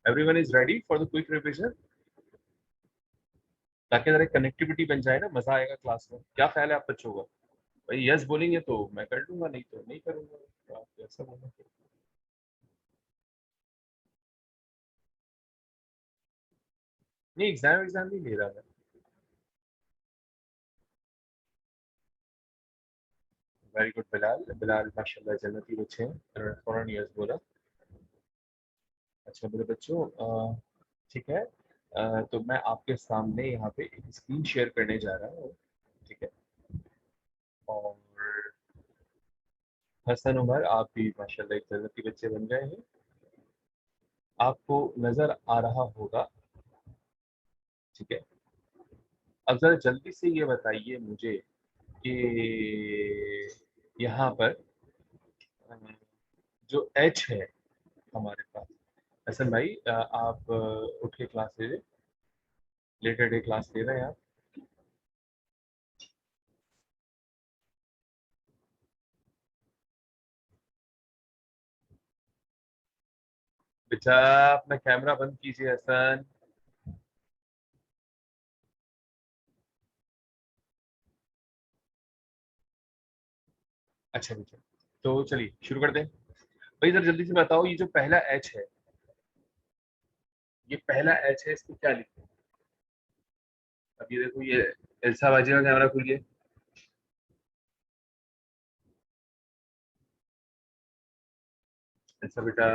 Everyone is ready for the quick revision? ताकि जरा connectivity बन जाए ना, मजा आएगा क्लास में। क्या ख्याल है आप बच्चों का? भाई यस बोलेंगे तो मैं कर लूंगा, नहीं तो नहीं करूंगा, तो आप जैसा बोलो। नहीं, एग्जाम एग्जाम नहीं ले रहा मैं। Very good Bilal. बिलाल माशाल्लाह जन्नती बच्चे हैं, फौरन यस बोला। अच्छा मेरे बच्चों, ठीक है। तो मैं आपके सामने यहाँ पे एक स्क्रीन शेयर करने जा रहा हूँ। ठीक है। और हसन उमर, आप भी माशाल्लाह एक जन्नती बच्चे बन गए हैं। आपको नजर आ रहा होगा। ठीक है। अब जरा जल्दी से ये बताइए मुझे कि यहाँ पर अ, जो एच है हमारे पास। हसन भाई, आप उठ के क्लास ले रहे, लेटर डे क्लास ले रहे हैं आप? बेटा अपना कैमरा बंद कीजिए हसन। अच्छा बेटा, तो चलिए शुरू कर दें। भाई जरा जल्दी से बताओ, ये जो पहला एच है, ये पहला एच है, इसको क्या लिखते हैं? अब ये देखो, ये एल्सा बाजी का कैमरा खुलिए। एल्सा बेटा।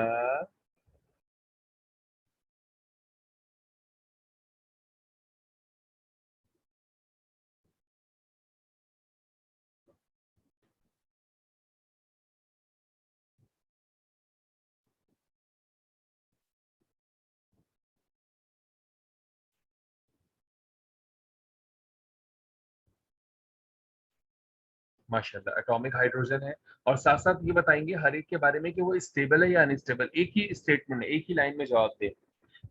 माशाल्लाह एटॉमिक हाइड्रोजन है। और साथ साथ ये बताएंगे हर एक के बारे में कि वो स्टेबल है या अनस्टेबल। एक ही स्टेटमेंट में, एक ही लाइन में जवाब दे।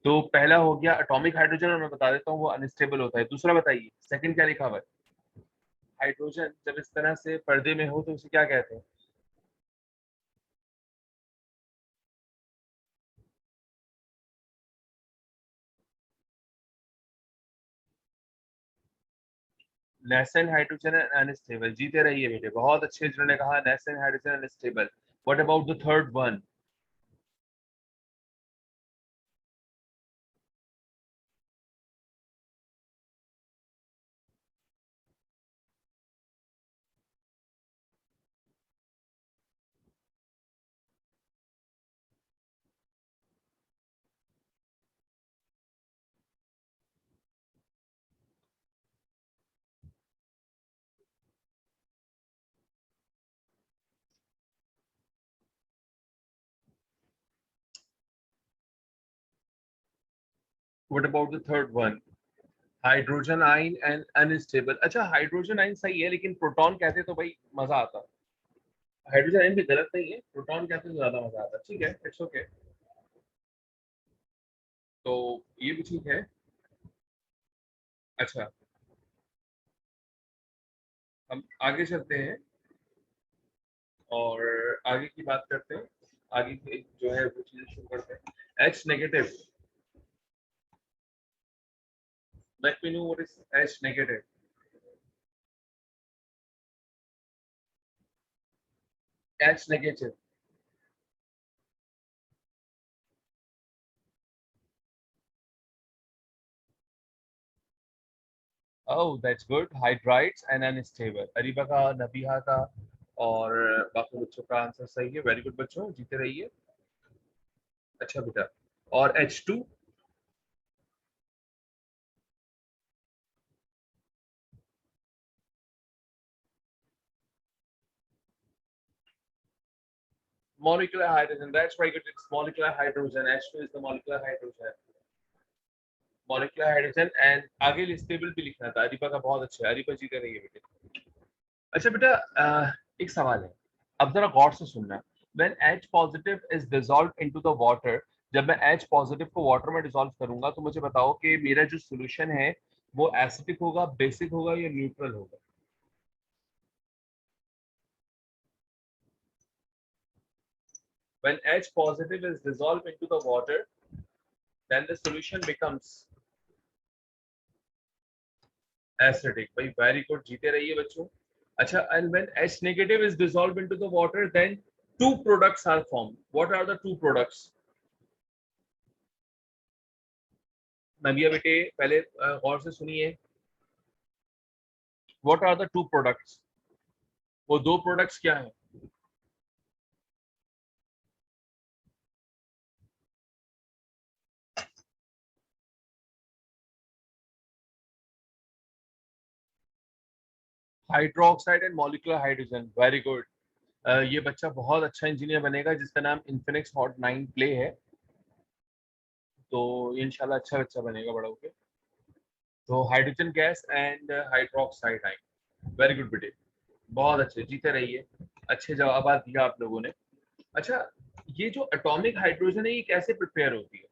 तो पहला हो गया एटॉमिक हाइड्रोजन, और मैं बता देता हूँ वो अनस्टेबल होता है। दूसरा बताइए, सेकंड क्या लिखा हुआ है? हाइड्रोजन जब इस तरह से पर्दे में हो तो उसे क्या कहते हैं? Nascent hydrogen unstable. जीते रहिए बेटे, बहुत अच्छे जिन्होंने कहा nascent hydrogen unstable. What about the third one? What about the third one? Hydrogen आइन एंड अनस्टेबल। अच्छा हाइड्रोजन आइन सही है, लेकिन प्रोटॉन कहते तो भाई मजा आता। हाइड्रोजन आइन भी गलत नहीं है, प्रोटॉन कहते तो ज्यादा मजा आता। ठीक है, इट्स ओके। तो ये भी ठीक है। अच्छा, हम आगे चलते हैं और आगे की बात करते हैं। आगे की जो है वो चीजें शुरू करते हैं। H negative. Let me know what is H negative. H negative. Oh that's good. Hydrides and unstable. Areeba का, नबीहा का और बाकी बच्चों का आंसर सही है। वेरी गुड बच्चों, जीते रहिए। अच्छा बेटा, और H2? Molecular hydrogen, that's very good. It's molecular hydrogen. H2 is the molecular hydrogen. Molecular hydrogen and आगे स्टेबल भी लिखना था। अरीबा का बहुत अच्छा है, अरीबा जीते रहिए बेटे। अच्छा बेटा, एक सवाल है, अब जरा गौर से सुनना। When H positive is dissolved into the water, जब मैं H positive को वाटर में डिसॉल्व करूंगा तो मुझे बताओ कि मेरा जो सोल्यूशन है वो एसिडिक होगा, बेसिक होगा या न्यूट्रल होगा? When H positive is dissolved into the water, then the solution becomes acidic. भाई very good, जीते रहिए बच्चों. अच्छा, and when H negative is dissolved into the water, then two products are formed. What are the two products? नबिया बेटे पहले गौर से सुनिए. What are the two products? वो दो products क्या हैं? Hydroxide and molecular hydrogen. Very good. ये बच्चा बहुत अच्छा इंजीनियर बनेगा जिसका नाम इन्फिनिक्स हॉट 9 प्ले है. तो इंशाल्लाह अच्छा बच्चा बनेगा बड़ा होके. तो हाइड्रोजन गैस एंड हाइड्रोक्साइड आइन. वेरी गुड बेटे, बहुत अच्छे, जीते रहिए. अच्छे जवाब दिया आप लोगों ने. अच्छा, ये जो एटॉमिक हाइड्रोजन है ये कैसे प्रिपेयर होती है?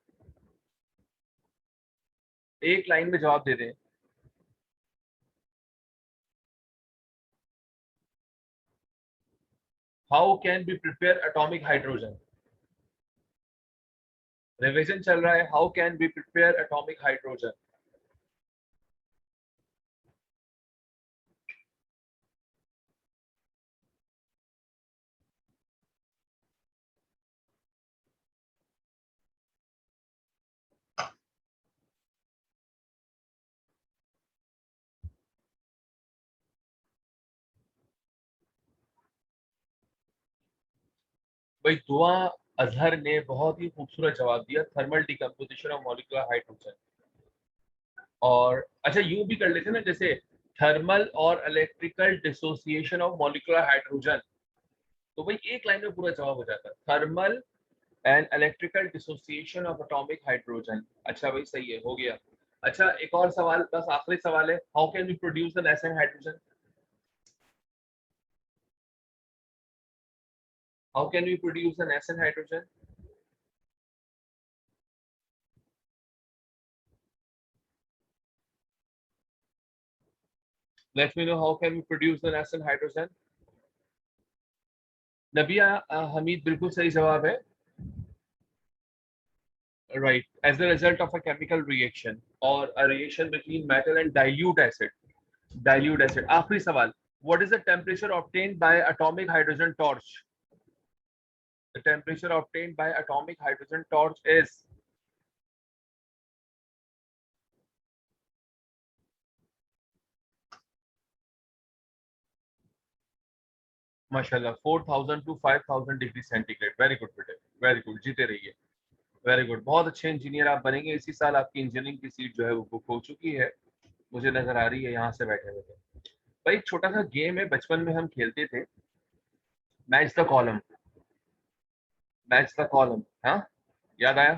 एक लाइन में जवाब दे दें. How can be prepare atomic hydrogen? Revision चल रहा है. How can be prepare atomic hydrogen? भाई दुआ अजहर ने बहुत ही खूबसूरत जवाब दिया. Thermal decomposition of molecular hydrogen. और अच्छा, यूं भी कर लेते ना, जैसे थर्मल और electrical dissociation of molecular hydrogen. तो भाई एक लाइन में पूरा जवाब हो जाता है. Thermal and electrical dissociation of atomic hydrogen. अच्छा भाई, सही है, हो गया. अच्छा, एक और सवाल, बस आखिरी सवाल है. How can we produce an acid hydrogen? How can we produce an acid hydrogen? Let me know how can we produce an acid hydrogen. Nabiya Hamid बिल्कुल सही जवाब है. Right, as a result of a chemical reaction or a reaction between metal and dilute acid. Dilute acid. आखिरी सवाल. What is the temperature obtained by atomic hydrogen torch? The temperature obtained by atomic hydrogen torch is माशाल्लाह 4000 to 5000 degree centigrade. Very good बेटे, very good, जीते रहिए. Very good, बहुत अच्छे engineer आप बनेंगे. इसी साल आपकी इंजीनियरिंग की सीट जो है वो बुक हो चुकी है, मुझे नजर आ रही है यहाँ से बैठे हुए. भाई एक छोटा सा गेम है, बचपन में हम खेलते थे. Match the column. Match the column, हाँ, याद आया?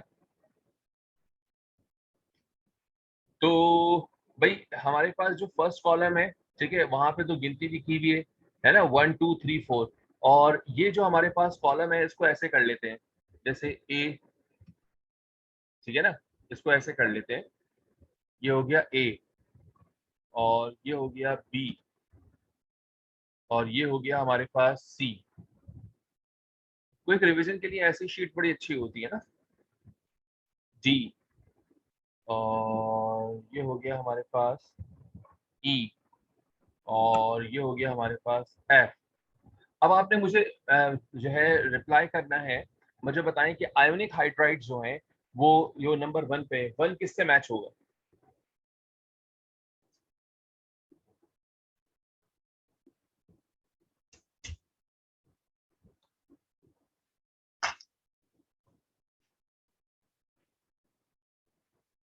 तो भाई हमारे पास जो फर्स्ट कॉलम है, ठीक है, वहां पे तो गिनती लिखी हुई है ना, 1 2 3 4. और ये जो हमारे पास कॉलम है इसको ऐसे कर लेते हैं, जैसे ए, ठीक है ना, इसको ऐसे कर लेते हैं. ये हो गया ए, और ये हो गया बी, और ये हो गया हमारे पास सी. क्विक रिवीजन के लिए ऐसी शीट बड़ी अच्छी होती है ना. डी, और ये हो गया हमारे पास ई, और ये हो गया हमारे पास एफ. अब आपने मुझे जो है रिप्लाई करना है. मुझे बताएं कि आयोनिक हाइड्राइड जो है वो जो नंबर 1 पे, 1 किससे मैच होगा?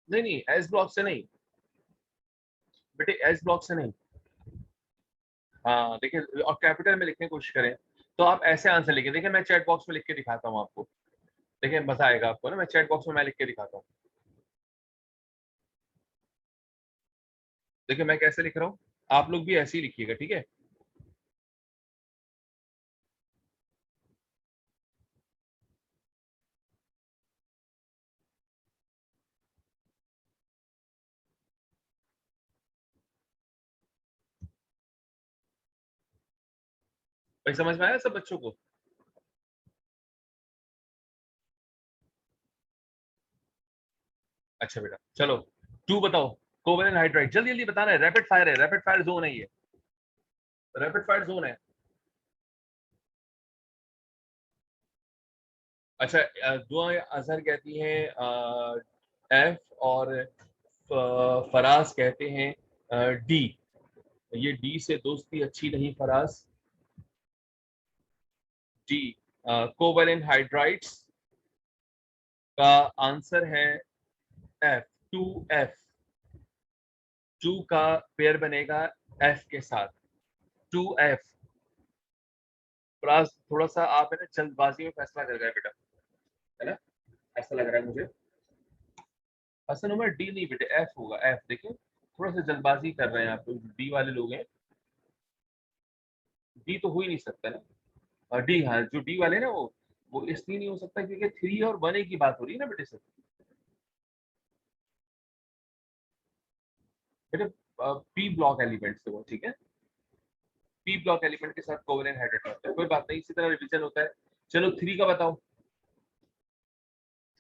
नहीं नहीं, एस ब्लॉक से नहीं बेटे, एस ब्लॉक से नहीं. हाँ देखिए, और कैपिटल में लिखने की कोशिश करें. तो आप ऐसे आंसर लिखिए. देखिए मैं चैट बॉक्स में लिख के दिखाता हूँ आपको. देखिए मजा आएगा आपको ना, मैं चैट बॉक्स में मैं लिख के दिखाता हूँ. देखिए मैं कैसे लिख रहा हूँ, आप लोग भी ऐसे ही लिखिएगा, ठीक है? भाई समझ में आया सब बच्चों को? अच्छा बेटा चलो 2 बताओ, कोवेलेंट हाइड्राइड, जल्दी जल्दी बताना है, रैपिड फायर है, रैपिड फायर जोन है ये, रैपिड फायर जोन है। अच्छा दुआ अजहर कहती हैं एफ, और फराज कहते हैं डी। ये डी से दोस्ती अच्छी नहीं फराज। डी कोवेलेंट हाइड्राइड्स का आंसर है एफ, 2F। 2 का पेयर बनेगा F के साथ, 2F। फराज थोड़ा सा आप है ना जल्दबाजी में फैसला कर गए बेटा, है ना, ऐसा लग रहा है मुझे। असल नंबर डी नहीं बेटे, एफ होगा, एफ। देखिए थोड़ा सा जल्दबाजी कर रहे हैं आप, डी वाले लोग हैं। डी तो हो ही नहीं सकता ना, और डी, हाँ जो डी वाले ना वो इसलिए नहीं हो सकता क्योंकि 3 और 1 की बात हो रही है ना बेटे सर। बेटे पी ब्लॉक एलिमेंट से वो, ठीक है, पी ब्लॉक एलिमेंट के साथ कोवेलेंट हाइड्रोजन होता है, कोई बात नहीं, इसी तरह रिवीजन होता है। चलो 3 का बताओ,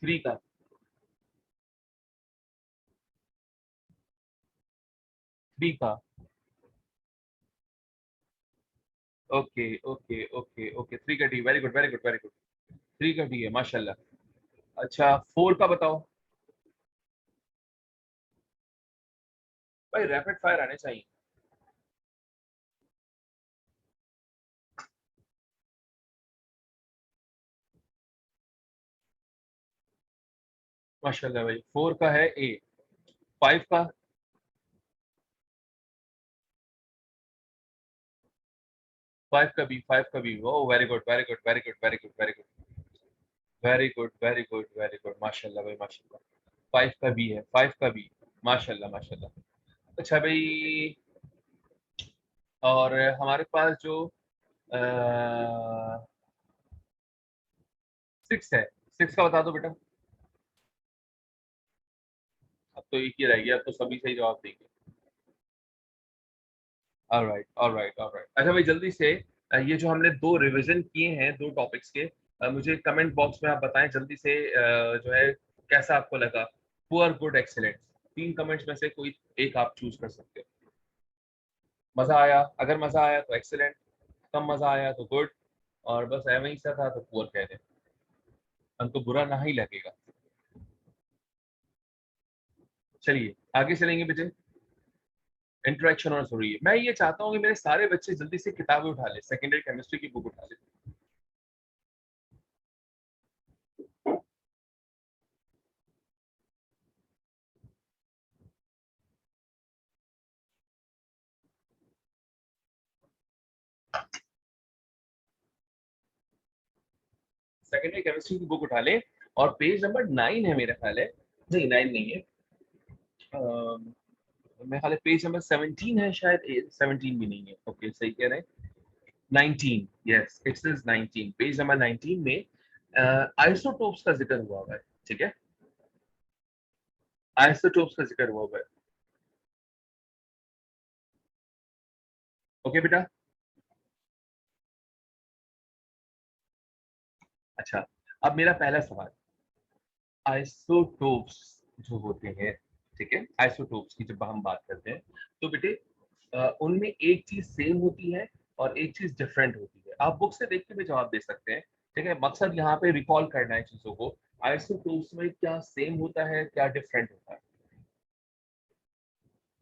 3 का। 3 का ओके ओके ओके ओके, 3 का D, very good very good very good, 3 का डी है माशाल्लाह। अच्छा 4 का बताओ। भाई रैपिड फायर आने चाहिए। माशाल्लाह भाई, 4 का है ए। 5 का, 5 का बी, 5 का B, oh very good very good very good very good very good very good very good very good, माशाल्लाह भाई माशाल्लाह। 5 का बी है, 5 का बी, माशाल्लाह माशाल्लाह। अच्छा भाई, और हमारे पास जो 6 है, 6 का बता दो बेटा। अब तो एक ही रह गया, अब तो सभी सही जवाब देंगे। Alright alright alright. अच्छा भाई जल्दी से ये जो हमने 2 रिवीजन किए हैं 2 टॉपिक्स के, मुझे कमेंट बॉक्स में आप बताएं जल्दी से, जो है कैसा आपको लगा। पुअर, गुड, एक्सीलेंट, 3 कमेंट्स में से कोई एक आप चूज कर सकते हो। मजा आया, अगर मजा आया तो एक्सीलेंट, कम मजा आया तो गुड, और बस ऐਵੇਂ ही सा था तो पुअर कह दें, हमको बुरा ना ही लगेगा। चलिए आगे चलेंगे बेटे, इंटरेक्शन होना जरूरी है। मैं ये चाहता हूँ कि मेरे सारे बच्चे जल्दी से किताबें उठा ले, सेकेंडरी केमिस्ट्री की बुक उठा ले। सेकेंडरी केमिस्ट्री की बुक उठा ले, और पेज नंबर 9 है मेरा ख्याल है, नहीं 9 नहीं है, मेरे ख्याल है पेज नंबर 17 है शायद, 17 भी नहीं है, ओके सही कह रहे हैं, 19, yes it's is 19, page number 19 में आइसोटोप्स का जिक्र हुआ हुआ है, ठीक है, आइसोटोप्स का जिक्र हुआ हुआ है। ओके बेटा। अच्छा अब मेरा पहला सवाल, आइसोटोप्स जो होते हैं, ठीक है, आइसोटोप्स की जब हम बात करते हैं तो बेटे उनमें एक चीज सेम होती है और एक चीज डिफरेंट होती है। आप बुक से देख के भी जवाब दे सकते हैं, ठीक है, मकसद यहाँ पे रिकॉल करना है चीजों को, आइसोटोप्स में क्या सेम होता है क्या डिफरेंट होता है,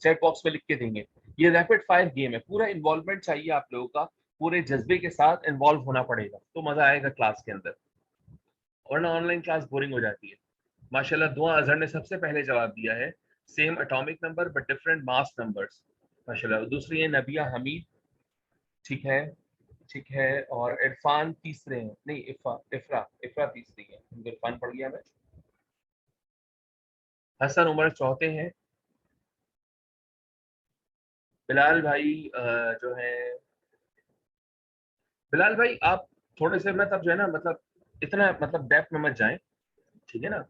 चैट बॉक्स में लिख के देंगे। ये रैपिड फायर गेम है, पूरा इन्वॉल्वमेंट चाहिए आप लोगों का, पूरे जज्बे के साथ इन्वॉल्व होना पड़ेगा तो मजा आएगा क्लास के अंदर, वरना ऑनलाइन क्लास बोरिंग हो जाती है। माशाल्लाह दुआ अजहर ने सबसे पहले जवाब दिया है, same atomic number but different mass numbers, माशाल्लाह। दूसरी है नबिया हमीद, ठीक है, ठीक है, और इरफान तीसरे हैं, नहीं इफा इफरा इफरा तीसरी है, इरफान पढ़ गया मैं। हसन उमर चौथे हैं। बिलाल भाई जो है, बिलाल भाई आप थोड़े से मतलब जो है ना, मतलब इतना मतलब डेप्थ में मत जाएं, ठीक है ना।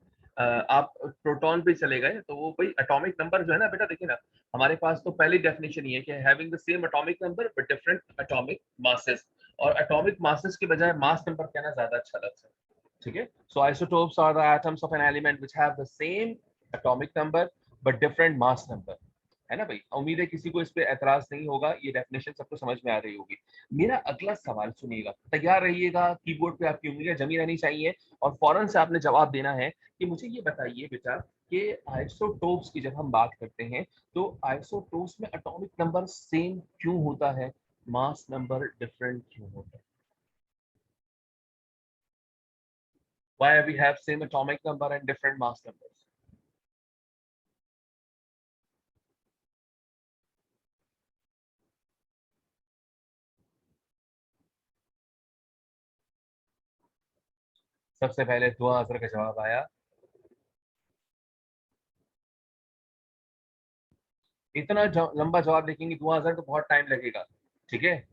आप प्रोटॉन पे चले गए तो वो भाई एटॉमिक नंबर जो है ना बेटा, देखिए ना, हमारे पास तो पहली डेफिनेशन ये है कि having the same atomic number but different atomic masses, और एटॉमिक मासेस के बजाय मास नंबर कहना ज्यादा अच्छा लगता है, ठीक है। So isotopes are the atoms of an element which have the same atomic number but different mass number, है ना भाई। उम्मीद है किसी को इस पे एतराज नहीं होगा, ये डेफिनेशन सबको समझ में आ रही होगी। मेरा अगला सवाल सुनिएगा, तैयार रहिएगा, कीबोर्ड पे आपकी उंगलियां जमी रहनी चाहिए और फौरन से आपने जवाब देना है कि मुझे ये बताइए बेटा कि आइसोटोप्स की जब हम बात करते हैं तो आइसोटोप्स में एटॉमिक नंबर सेम क्यों होता है, मास नंबर डिफरेंट क्यों होता है? Why we have same atomic number and different mass numbers? सबसे पहले दुआ असर का जवाब आया। इतना लंबा जवाब लिखेंगे दुआ असर तो बहुत टाइम लगेगा, ठीक है।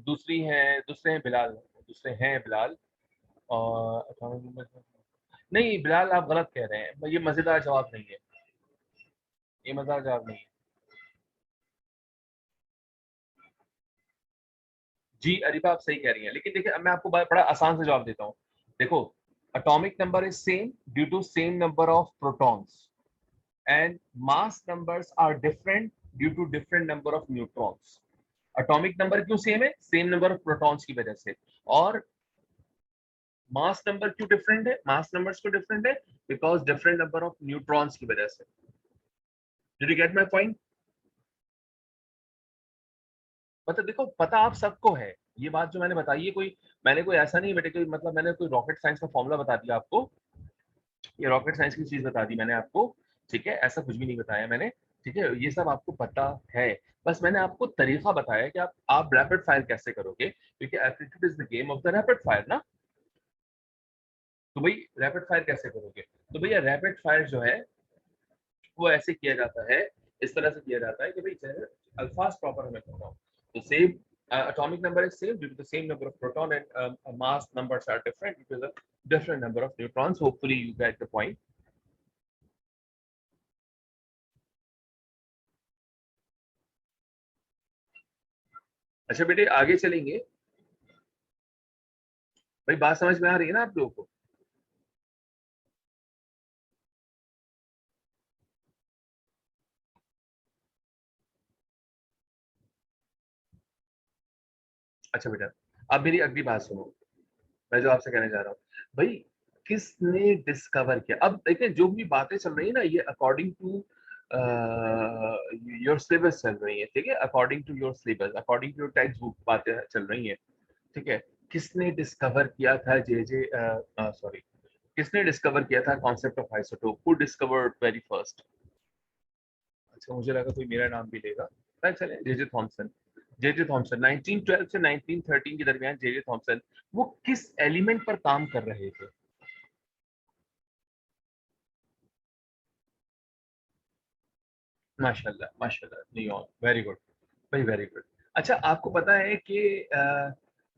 दूसरे हैं बिलाल, दूसरे हैं बिलाल। और नहीं बिलाल आप गलत कह रहे हैं, ये मजेदार जवाब नहीं है, ये मजेदार जवाब नहीं है। जी अरीबा आप सही कह रही हैं, लेकिन देखिए अब मैं आपको बड़ा आसान से जवाब देता हूँ। देखो, atomic number is same due to same number of protons and mass numbers are different due to different number of neutrons. Atomic number क्यों सेम है, सेम नंबर ऑफ प्रोटॉन्स की वजह से। और मास नंबर क्यों डिफरेंट है, मास numbers क्यों different है, because different number of neutrons की वजह से। Did you get my point? मतलब देखो पता आप सबको है, ये बात जो मैंने बताई है, कोई मैंने कोई ऐसा नहीं बेटे कोई मतलब मैंने कोई रॉकेट साइंस का फॉर्मूला बता दिया आपको, ये रॉकेट साइंस की चीज बता दी मैंने आपको, ठीक है, ऐसा कुछ भी नहीं बताया मैंने, ठीक है, ये सब आपको पता है। बस मैंने आपको तरीका बताया कि आप रैपिड फायर कैसे करोगे, क्योंकि aptitude is the game of the rapid fire ना। तो भाई रैपिड फायर कैसे करोगे, तो भैया रैपिड फायर जो है वो ऐसे किया जाता है, इस तरह से किया जाता है कि भाई अल्फाज प्रॉपर हमें पता हो। तो same atomic number is same due to the same number of proton and mass numbers are different due to the different number of neutrons. Hopefully you get the point. अच्छा बेटे आगे चलेंगे, भाई बात समझ में आ रही है ना आप लोगों को? अच्छा बेटा, अब मेरी अगली बात सुनो, मैं जो आपसे कहने जा रहा हूँ भाई, किसने डिस्कवर किया। अब देखिए जो भी बातें चल रही है ना, ये अकॉर्डिंग टू योर सिलेबस चल रही है, ठीक है, according to your syllabus, according to your text book बातें चल रही है, ठीक है। किसने डिस्कवर किया था जे जे सॉरी, किसने डिस्कवर किया था concept of isotope, who discovered very first? अच्छा मुझे लगा कोई मेरा नाम भी लेगा, चले जे जे थॉमसन। जे जे थॉमसन 1912 से 1913 के दरमियान जे जे थॉमसन वो किस एलिमेंट पर काम कर रहे थे? माशाल्लाह माशाल्लाह, नियॉन, वेरी गुड भाई, वेरी गुड। अच्छा आपको पता है कि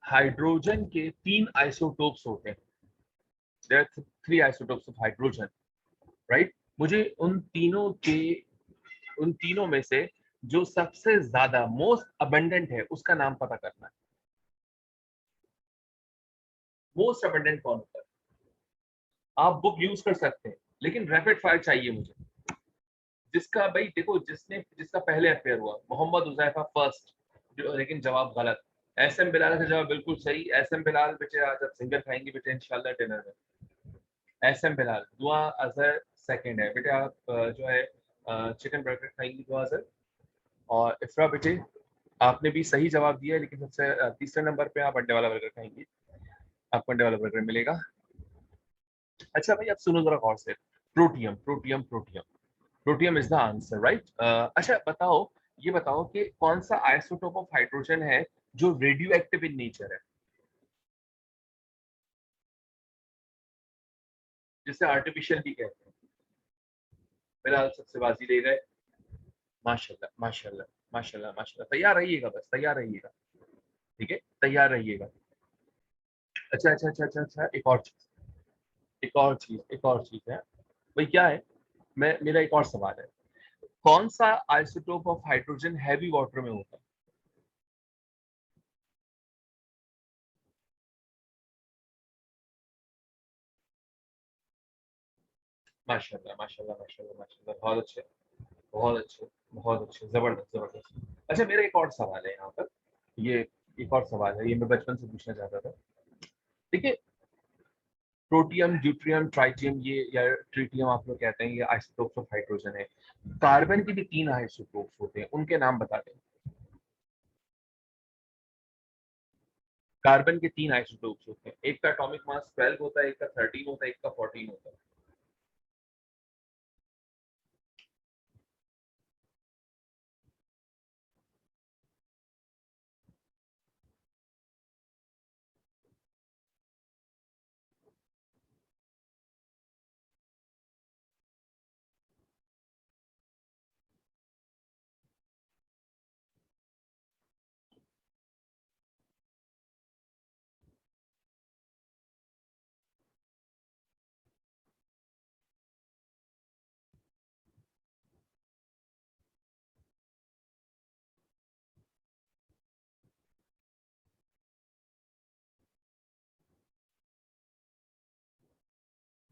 हाइड्रोजन के 3 आइसोटोप्स होते हैं, there are 3 isotopes of hydrogen, right. मुझे उन तीनों में से जो सबसे ज्यादा मोस्ट अबंडेंट है उसका नाम पता करना है। मोस्ट अबंडेंट कौन होता है? आप बुक यूज कर सकते हैं, लेकिन रैपिड फायर चाहिए मुझे। जिसका भाई देखो, जिसका पहले अफेयर हुआ मोहम्मद हुजैफा फर्स्ट, जो लेकिन जवाब गलत। एस एम बिलाल का जवाब बिल्कुल सही, एस एम बिलाल बेटे आज आप सिंगर खाएंगे बेटे इंशाल्लाह डिनर में। S M Bilal. Dua Azhar second है बेटे, आप जो है चिकन बर्गर खाएंगी दुआ अजहर। और इफ्रा बेटे आपने भी सही जवाब दिया है, लेकिन सबसे तीसरे नंबर पे आप अंडे वाला बर्गर खाएंगी, आपको अंडे वाला बर्गर मिलेगा। अच्छा भाई अब सुनो जरा गौर से, protium protium protium, protium is the answer, right. अच्छा बताओ, ये बताओ कि कौन सा आइसोटोप ऑफ हाइड्रोजन है जो रेडियो एक्टिव इन नेचर है, जिसे आर्टिफिशियल भी कहते हैं? फिलहाल सबसे बाजी ले गए। माशाल्लाह माशाल्लाह माशाल्लाह माशाल्लाह, तैयार रहिएगा, बस तैयार रहिएगा, ठीक है, तैयार रहिएगा। अच्छा अच्छा अच्छा अच्छा अच्छा, एक और चीज, एक और चीज है भाई, क्या है, मैं मेरा एक और सवाल है, कौन सा isotope of hydrogen heavy water में होता है? माशाल्लाह माशाल्लाह माशाल्लाह माशाल्लाह, बहुत अच्छे, बहुत अच्छे, बहुत अच्छे, जबरदस्त जबरदस्त। अच्छा, मेरा एक और सवाल है यहाँ पर, ये एक और सवाल है, ये मैं बचपन से पूछना चाहता था। देखिए, प्रोटियम, ड्यूट्रियम, ट्राइटियम, ये या ट्रिटियम आप लोग कहते हैं, ये आइसोटोप्स ऑफ हाइड्रोजन है। कार्बन के भी 3 आइसोटोप्स होते हैं, उनके नाम बता दें। कार्बन के 3 आइसोटोप्स होते हैं, एक का एटॉमिक मास 12 होता है, एक का 13 होता है, एक का 14 होता है।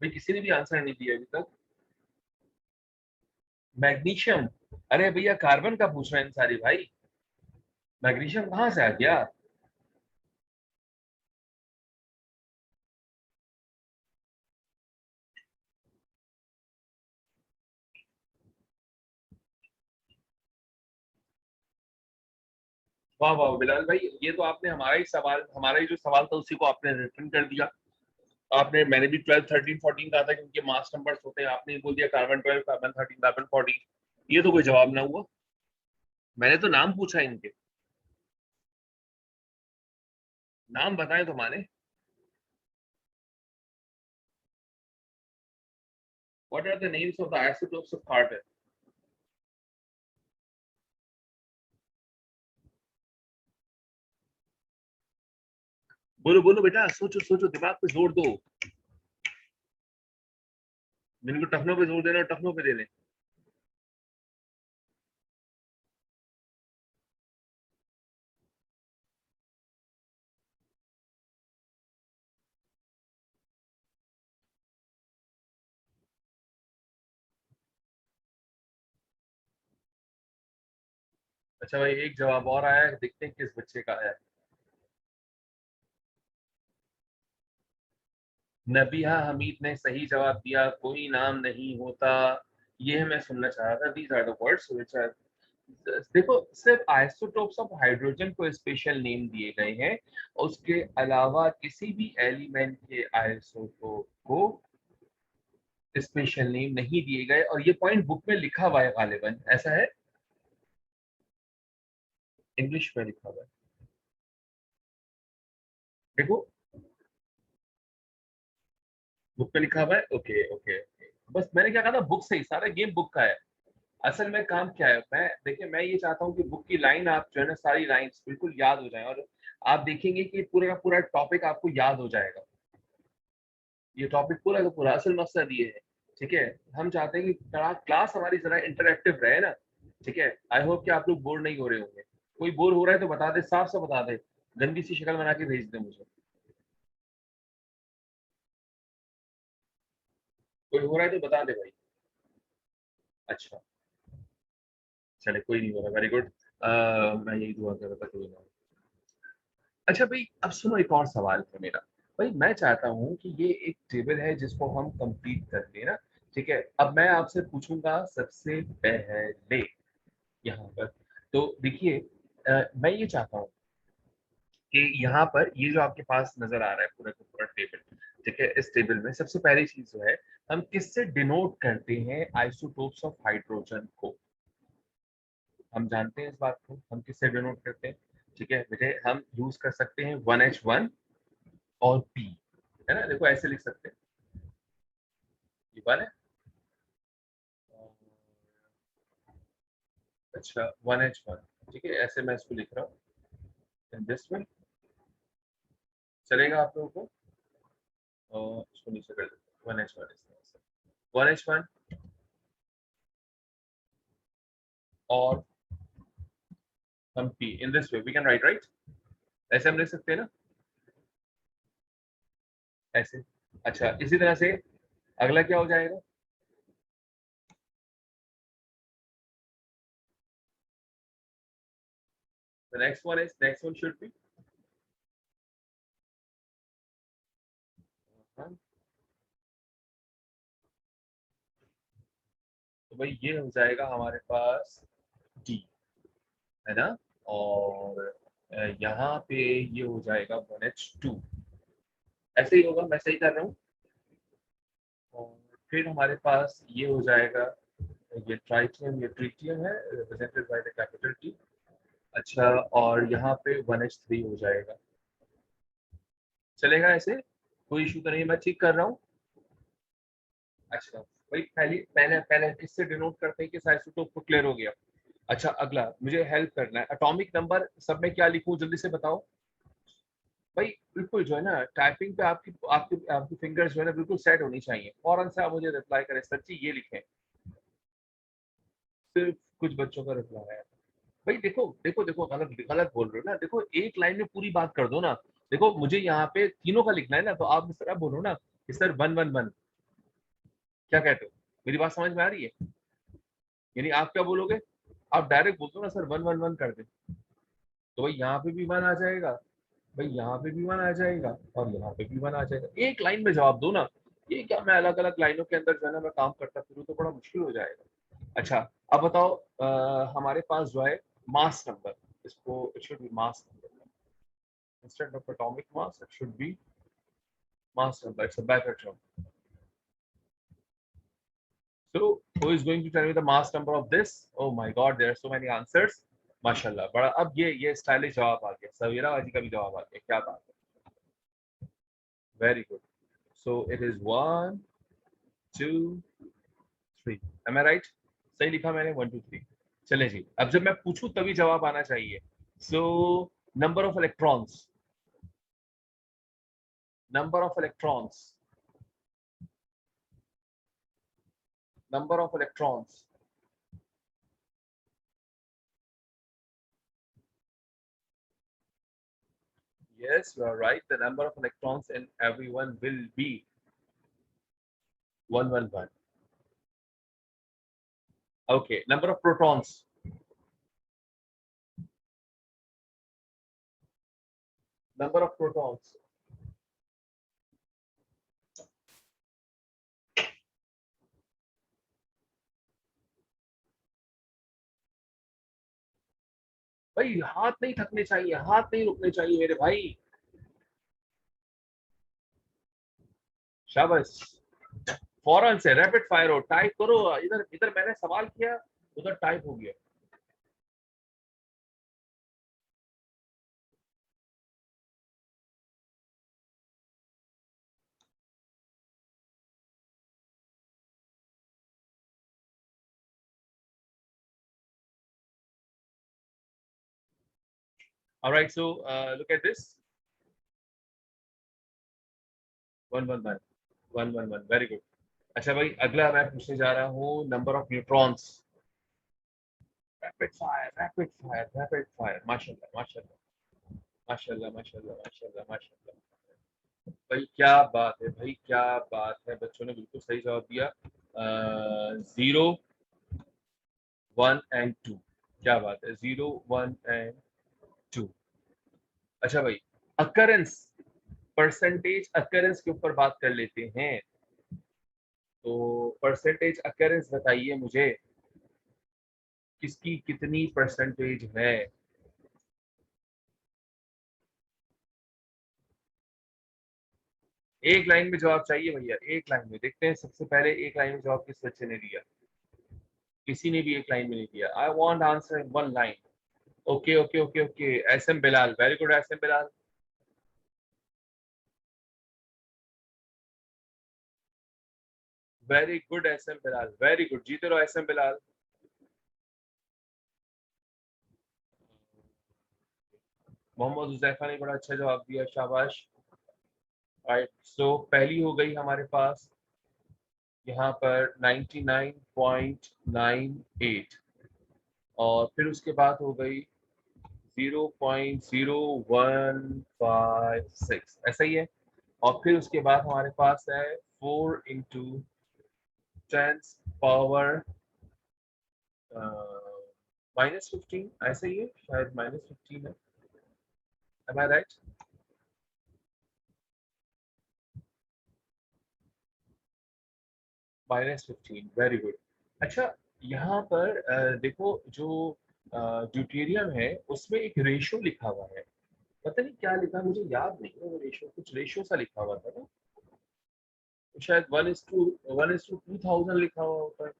भाई किसी ने भी आंसर नहीं दिया अभी तक। मैग्नीशियम? अरे भैया, कार्बन का पूछ रहे हैं सारी भाई, मैग्नीशियम कहाँ से आ गया? वाह वाह बिलाल भाई, ये तो आपने हमारा ही सवाल, हमारा ही जो सवाल था उसी को आपने रिटर्न कर दिया। आपने, मैंने भी 12 13 14 कहा था कि उनके मास नंबर्स होते हैं, आपने बोल दिया कार्बन 12, कार्बन 13, कार्बन 14। ये तो कोई जवाब ना हुआ। मैंने तो नाम पूछा इनके, नाम बताएं तो माने। What are the names of the isotopes of carbon? बोलो बोलो बेटा, सोचो सोचो, दिमाग पे जोर दो। जिनको टखनों पे जोर देना है, टखनों पे दे दें। अच्छा भाई, एक जवाब और आया है, देखते हैं किस बच्चे का आया है। नबिहा हमीद ने सही जवाब दिया, कोई नाम नहीं होता। ये मैं सुनना चाह रहा था। These are the words which are, देखो, सिर्फ आइसोटोप्स ऑफ हाइड्रोजन को स्पेशल नेम दिए गए हैं, उसके अलावा किसी भी एलिमेंट के आइसोटोप को स्पेशल नेम नहीं दिए गए, और ये पॉइंट बुक में लिखा हुआ है गालिबन, ऐसा है, इंग्लिश में लिखा हुआ है। देखो, बुक में लिखा हुआ है, ओके ओके ओके। बस मैंने क्या कहा था, बुक से ही सारा गेम बुक का है। असल में काम क्या है, मैं देखिए, मैं ये चाहता हूँ कि बुक की लाइन आप जो है ना, सारी लाइंस बिल्कुल याद हो जाए, और आप देखेंगे कि पूरा का पूरा टॉपिक आपको याद हो जाएगा। ये टॉपिक पूरा का पूरा, असल मकसद ये है, ठीक है। हम चाहते हैं कि क्लास हमारी जरा इंटरेक्टिव रहे ना, ठीक है। आई होप कि आप लोग बोर नहीं हो रहे होंगे। कोई बोर हो रहा है तो बता दे, साफ से बता दे, गंदी सी शक्ल बना के भेज दे मुझे। कोई हो रहा है तो बता दे भाई। अच्छा, चले, कोई नहीं हो रहा, वेरी गुड। मैं यही दुआ कर रहा था, कोई ना हो। अच्छा भाई, अब सुनो, एक और सवाल है मेरा। भाई मैं चाहता हूँ कि ये एक टेबल है जिसको हम कंप्लीट कर लें ना, ठीक है। अब मैं आपसे पूछूंगा सबसे पहले यहाँ पर, तो देखिए, मैं ये चाहता हूँ कि यहाँ पर ये जो आपके पास नजर आ रहा है पूरा का पूरा टेबल, ठीक है, इस टेबल में सबसे पहली चीज जो है, हम किससे डिनोट करते हैं आइसोटोप्स ऑफ हाइड्रोजन को? हम जानते हैं इस बात को, हम किससे डिनोट करते हैं? ठीक है बेटे, हम यूज कर सकते हैं 1H1 और P, है ना, देखो ऐसे लिख सकते हैं, ये वन है, अच्छा 1H1, ठीक है, ऐसे मैं इसको लिख रहा हूँ दिस वन, चलेगा आप लोगों को? और इसको नीचे कर देते 1H1, इस तरह से 1H1 और हम P, in this way we can write, write, ऐसे हम लिख सकते हैं ना, ऐसे। अच्छा, इसी तरह से अगला क्या हो जाएगा? The next one should be तो भाई ये हो जाएगा हमारे पास D, है ना, और यहाँ पे ये हो जाएगा 1H2, ऐसे ही होगा, मैं सही कर रहा हूँ। और फिर हमारे पास ये हो जाएगा, ये ट्राइटियम, ये ट्रिटियम है, represented by the capital T। अच्छा, और यहाँ पे 1H3 हो जाएगा। चलेगा ऐसे, कोई इशू तो नहीं, मैं ठीक कर रहा हूँ। अच्छा भाई, पहले पहले पहले इससे डिनोट करते हैं कि साइसोटोप को क्लियर हो गया। अच्छा, अगला मुझे हेल्प करना है, एटॉमिक नंबर सब में क्या लिखूं, जल्दी से बताओ भाई। बिल्कुल जो है ना, टाइपिंग पे आपकी आपकी आपकी फिंगर्स जो है ना बिल्कुल सेट होनी चाहिए। फौरन से आप मुझे रिप्लाई करें, सर जी ये लिखें। सिर्फ कुछ बच्चों का रिप्लाई है भाई। देखो देखो देखो, गलत गलत बोल रहे हो ना। देखो एक लाइन में पूरी बात कर दो ना। देखो मुझे यहाँ पे तीनों का लिखना है ना, तो आप इस तरह बोलो ना कि सर 111। क्या कहते हो, मेरी बात समझ में आ रही है? यानी आप क्या बोलोगे, आप डायरेक्ट बोल दो ना सर 111 कर दे, तो भाई यहाँ पे भी 1 आ जाएगा, भाई यहाँ पे भी 1 आ जाएगा, और यहाँ पे भी 1 आ जाएगा। एक लाइन में जवाब दो ना। ये क्या मैं अलग अलग लाइनों के अंदर जो है ना मैं काम करता फिरूं तो बड़ा मुश्किल हो जाएगा। अच्छा, अब बताओ, हमारे पास जो है मास नंबर, इसको it should be mass number instead of atomic mass, it should be mass number. It's a Becker term. So who is going to tell me the mass number of this? Oh my God, there are so many answers. माशाल्लाह, बड़ा अब ये stylish जवाब आ गया, सवेरा बाजी का भी जवाब आ गया, क्या बात है, very good. So it is 1 2 3, am I right? सही लिखा मैंने, 1 2 3। चले जी, अब जब मैं पूछूं तभी जवाब आना चाहिए। So number of electrons, number of electrons, number of electrons. Yes, you are right. The number of electrons in everyone will be 111. Okay, number of protons. Number of protons. भाई हाथ नहीं थकने चाहिए, हाथ नहीं रुकने चाहिए मेरे भाई। शाबाश, फौरन से रैपिड फायर हो, टाइप करो। इधर इधर मैंने सवाल किया, उधर टाइप हो गया। All right, so look at this. 111, 111, very good. अच्छा भाई, अगला मैं पूछने जा रहा हूँ number of neutrons. Rapid fire, rapid fire, rapid fire, माशाल्लाह माशाल्लाह माशाल्लाह माशाल्लाह माशाल्लाह माशाल्लाह। भाई क्या बात है, भाई क्या बात है, बच्चों ने बिल्कुल सही जवाब दिया। 0 1 एंड 2, क्या बात है, 0 1 एंड 2। अच्छा भाई, अकरेंस, परसेंटेज अकरेंस के ऊपर बात कर लेते हैं। तो परसेंटेज अकरेंस बताइए मुझे, किसकी कितनी परसेंटेज है? एक लाइन में जवाब चाहिए भैया, एक लाइन में। देखते हैं सबसे पहले एक लाइन में जवाब किस बच्चे ने दिया। किसी ने भी एक लाइन में नहीं दिया। I want answer in one line. Okay okay okay okay, S M Bilal, very good S M Bilal. Very good S M Bilal, very good, जीते रहो एस एम बिलाल। मोहम्मद हुजैफा ने बड़ा अच्छा जवाब दिया, शाबाश। राइट, सो पहली हो गई हमारे पास यहाँ पर 99.98, और फिर उसके बाद हो गई 0.0156, ऐसा ही है। और फिर उसके बाद हमारे पास है 4 इंटू 10 पावर -15 ऐसा ही है शायद, -15 है। Am I right? -15 very good. अच्छा, यहाँ पर देखो जो ड्यूटेरियम है उसमें एक रेशो लिखा हुआ है, पता नहीं क्या लिखा है, मुझे याद नहीं है वो रेशो, कुछ रेशो सा लिखा हुआ था ना, तो शायद 1:2000 लिखा हुआ होता है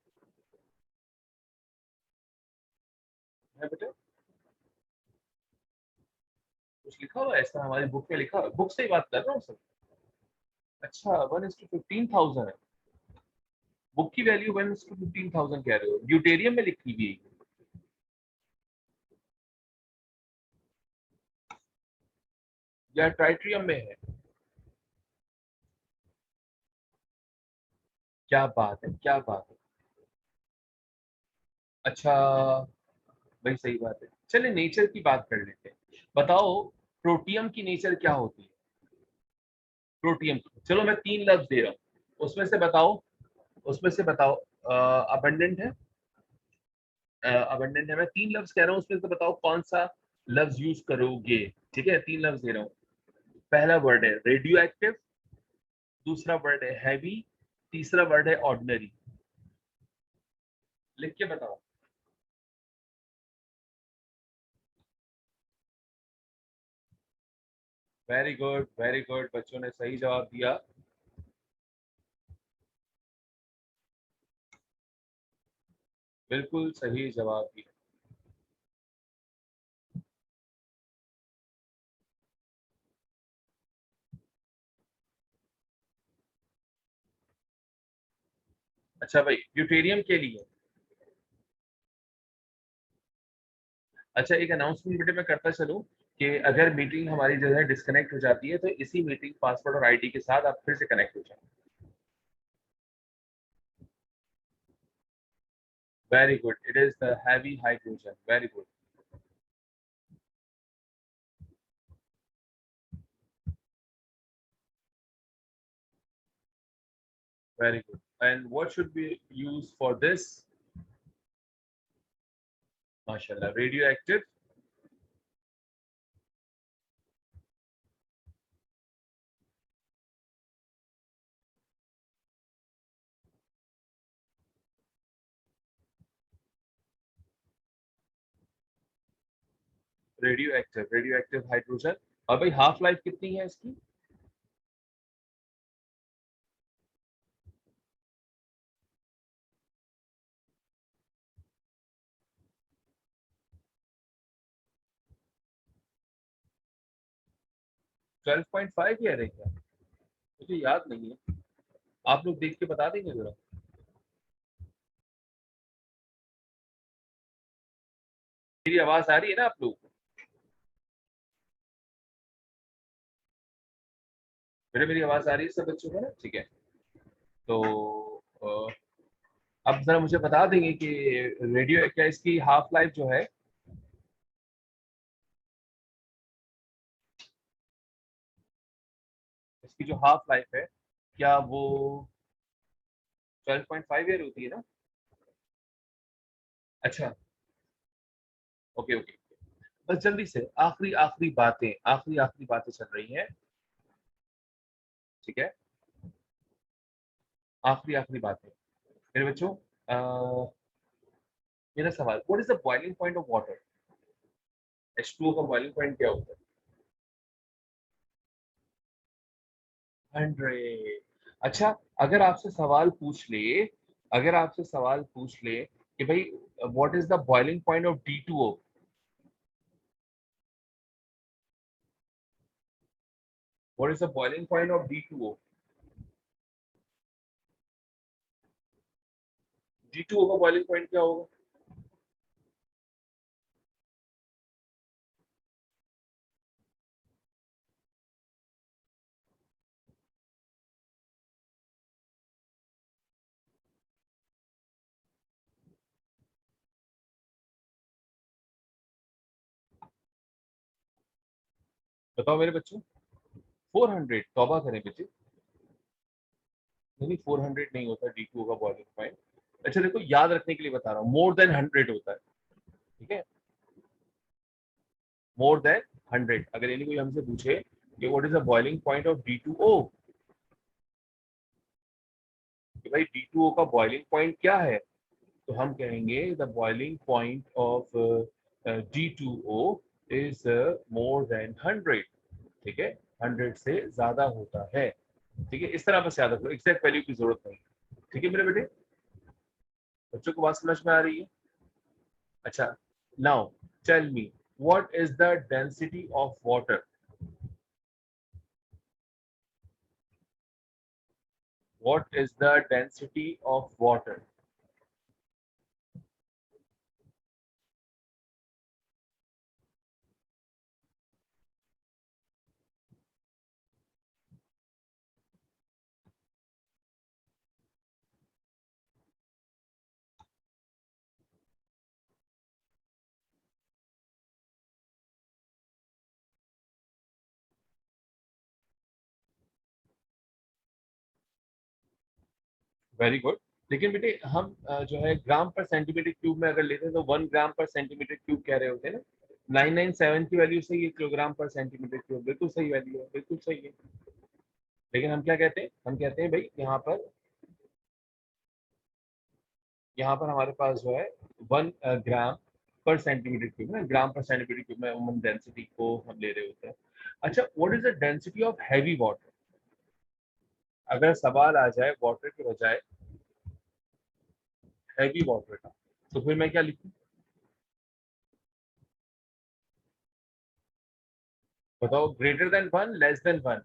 बेटा, कुछ लिखा हुआ है ऐसा हमारी बुक में लिखा हुआ है, बुक से ही बात कर रहा हूँ सर। अच्छा 1:15,000 है, बुक की वैल्यू 1:15,000 कह रहे हो, ड्यूटेरियम में लिखी हुई है या ट्राइट्रियम में है? क्या बात है, क्या बात है। अच्छा भाई सही बात है, चलिए नेचर की बात कर लेते हैं, बताओ प्रोटियम की नेचर क्या होती है? प्रोटियम की, चलो मैं 3 लफ्ज दे रहा हूँ, उसमें से बताओ, उसमें से बताओ। अबंडेंट है, अबंडेंट है, मैं 3 लफ्ज कह रहा हूँ, उसमें से बताओ कौन सा लफ्ज यूज करोगे। ठीक है, 3 लफ्ज दे रहा हूँ, पहला वर्ड है रेडियो एक्टिव, दूसरा वर्ड है हैवी, तीसरा वर्ड है ऑर्डिनरी। लिख के बताओ। वेरी गुड वेरी गुड, बच्चों ने सही जवाब दिया। बिल्कुल सही जवाब दिया। अच्छा भाई ड्यूटेरियम के लिए, अच्छा एक अनाउंसमेंट बेटे मैं करता चलूं कि अगर मीटिंग हमारी जो है डिस्कनेक्ट हो जाती है तो इसी मीटिंग पासवर्ड और आईडी के साथ आप फिर से कनेक्ट हो जाए। Very good, it is the heavy hydrogen, very good. Very good, and what should be use for this? माशाल्लाह, radioactive. Radioactive hydrogen. और भाई हाफ लाइफ कितनी है इसकी? 12.5 ईयर है क्या? मुझे याद नहीं है, आप लोग देख के बता देंगे जरा। मेरी आवाज आ रही है ना आप लोग को? मेरी आवाज आ रही है सब बच्चों को ना, ठीक है। तो अब जरा मुझे बता देंगे कि रेडियो क्या इसकी हाफ लाइफ जो है, इसकी जो हाफ लाइफ है क्या वो 12.5 ईयर होती है ना? अच्छा, ओके ओके। बस जल्दी से आखिरी आखिरी बातें, आखिरी आखिरी बातें चल रही हैं, ठीक है, आखिरी आखिरी बातें मेरे बच्चों। अ, मेरा सवाल, what is the boiling point of water? H2O का बॉइलिंग पॉइंट क्या होता 100। अच्छा, अगर आपसे सवाल पूछ ले, अगर आपसे सवाल पूछ ले कि भाई what is the boiling point of D2O? What is the boiling point of D2O? D2O का बॉइलिंग पॉइंट क्या होगा? बताओ मेरे बच्चों। 400? तौबा करें बेटे, नहीं 400 नहीं होता D2O का बॉइलिंग पॉइंट। अच्छा देखो, याद रखने के लिए बता रहा हूँ, मोर देन 100 होता है। ठीक है, मोर देन 100। अगर यानी कोई हमसे पूछे कि what is the boiling point of D2O, कि भाई D2O का बॉइलिंग पॉइंट क्या है, तो हम कहेंगे the boiling point of D2O is more than 100। ठीक है, 100 से ज्यादा होता है। ठीक है, इस तरह बस याद रखो, एग्जैक्ट वैल्यू की जरूरत नहीं। ठीक है मेरे बेटे, बच्चों को बात समझ में आ रही है? अच्छा, now tell me what is the density of water, what is the density of water? Very good. लेकिन बेटे हम जो है ग्राम पर सेंटीमीटर क्यूब में अगर लेते हैं तो 1 ग्राम पर सेंटीमीटर क्यूब कह रहे होते हैं ना। 997 की वैल्यू सही है, किलोग्राम पर सेंटीमीटर क्यूब बिल्कुल सही वैल्यू है, बिल्कुल सही है। लेकिन हम क्या कहते हैं, हम कहते हैं भाई यहाँ पर हमारे पास जो है 1 ग्राम पर सेंटीमीटर क्यूब है, ग्राम पर सेंटीमीटर क्यूब में उमन डेंसिटी को हम ले रहे होते हैं। अच्छा, what is the density of heavy water? अगर सवाल आ जाए वाटर के बजाय हैवी वाटर का, तो फिर मैं क्या लिखूं? बताओ, ग्रेटर देन 1, लेस देन 1?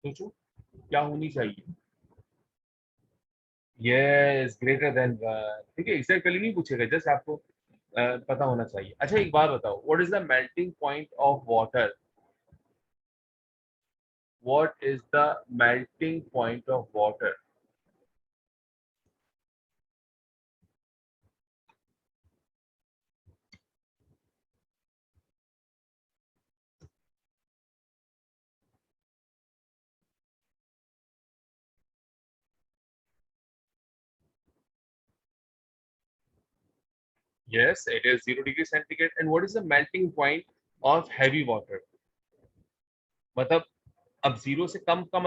सोचो क्या होनी चाहिए। Yes, greater than 1। ठीक है, एग्जैक्ट वैल्यू नहीं पूछेगा, जस्ट आपको पता होना चाहिए। अच्छा एक बात बताओ, what is the melting point of water? What is the melting point of water? Yes, it is 0 degree centigrade. And what is the melting point of heavy water? मतलब अब जीरो से कम का